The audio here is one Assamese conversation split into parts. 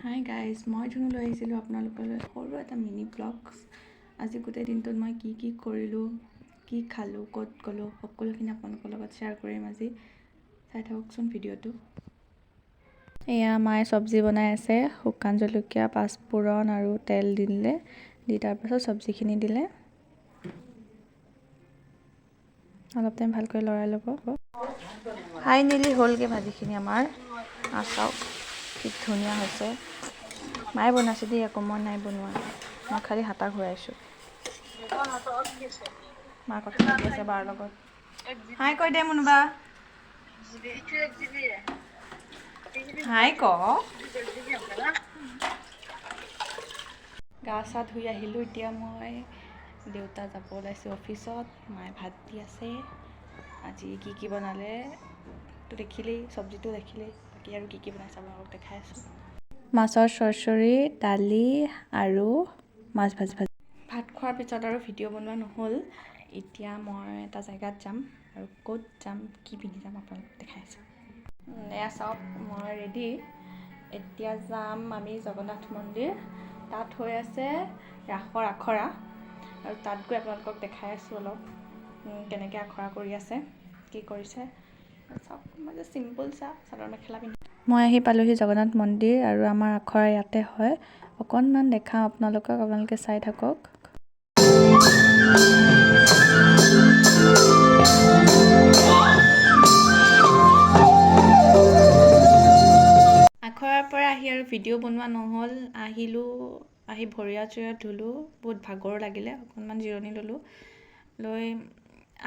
হাই গাইজ, মই ধুনু লৈ আহিছিলোঁ আপোনালোকলৈ সৰু এটা মিনি ব্লগছ। আজি গোটেই দিনটোত মই কি কৰিলোঁ, কি খালোঁ, ক'ত গ'লোঁ, সকলোখিনি আপোনালোকৰ লগত শ্বেয়াৰ কৰিম আজি। চাই থাককচোন ভিডিঅ'টো। এয়া মায়ে চব্জি বনাই আছে। শুকান জলকীয়া, পাঁচফোৰণ আৰু তেল দিলে, দি তাৰপাছত চব্জিখিনি দিলে। অলপ টাইম ভালকৈ লৰাই ল'ব। ফাইনেলি হ'লগৈ ভাজিখিনি আমাৰ। চাওক কি ধুনীয়া হৈছে। মায়ে বনাইছে দেই, আকৌ মই নাই বনোৱা। মই খালি হাতা ঘূৰাইছোঁ। মা কথা পাতি আছে বাৰ লগত। হাই কৈ দে মুনুবা। হাই ক। গা চা ধুই আহিলোঁ। এতিয়া মই দেউতা যাব ওলাইছোঁ অফিচত। মায়ে ভাত দি আছে। আজি কি বনালে তো দেখিলেই, চব্জিটো দেখিলেই। বাকী আৰু কি বনাইছে আপোনালোকক দেখাই আছোঁ। মাছৰ চৰচৰি, দালি আৰু মাছ ভাজি। ভাত খোৱাৰ পিছত আৰু ভিডিঅ' বনোৱা নহ'ল। এতিয়া মই এটা জেগাত যাম আৰু ক'ত যাম, কি পিন্ধি যাম আপোনালোকক দেখাই আছোঁ। এয়া চাওক, মই ৰেডি। এতিয়া যাম আমি জগন্নাথ মন্দিৰ। তাত হৈ আছে ৰাসৰ আখৰা আৰু তাত গৈ আপোনালোকক দেখাই আছোঁ অলপ কেনেকৈ আখৰা কৰি আছে, কি কৰিছে। চাওক, মই যে চিম্পুল চাদৰ মেখেলা পিন্ধি। মই আহি পালোহি জগন্নাথ মন্দিৰ আৰু আমাৰ আখৰা ইয়াতে হয়। অকণমান দেখাওঁ আপোনালোকক, আপোনালোকে চাই থাকক। আখৰাৰ পৰা আহি আৰু ভিডিঅ' বনোৱা নহ'ল। আহি ভৰি হাত ধুলোঁ। বহুত ভাগৰো লাগিলে, অকণমান জিৰণি ল'লোঁ।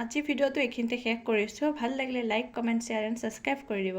আজিৰ ভিডিঅ'টো এইখিনিতে শেষ কৰিছোঁ। ভাল লাগিলে like, comment, share and subscribe কৰি দিব।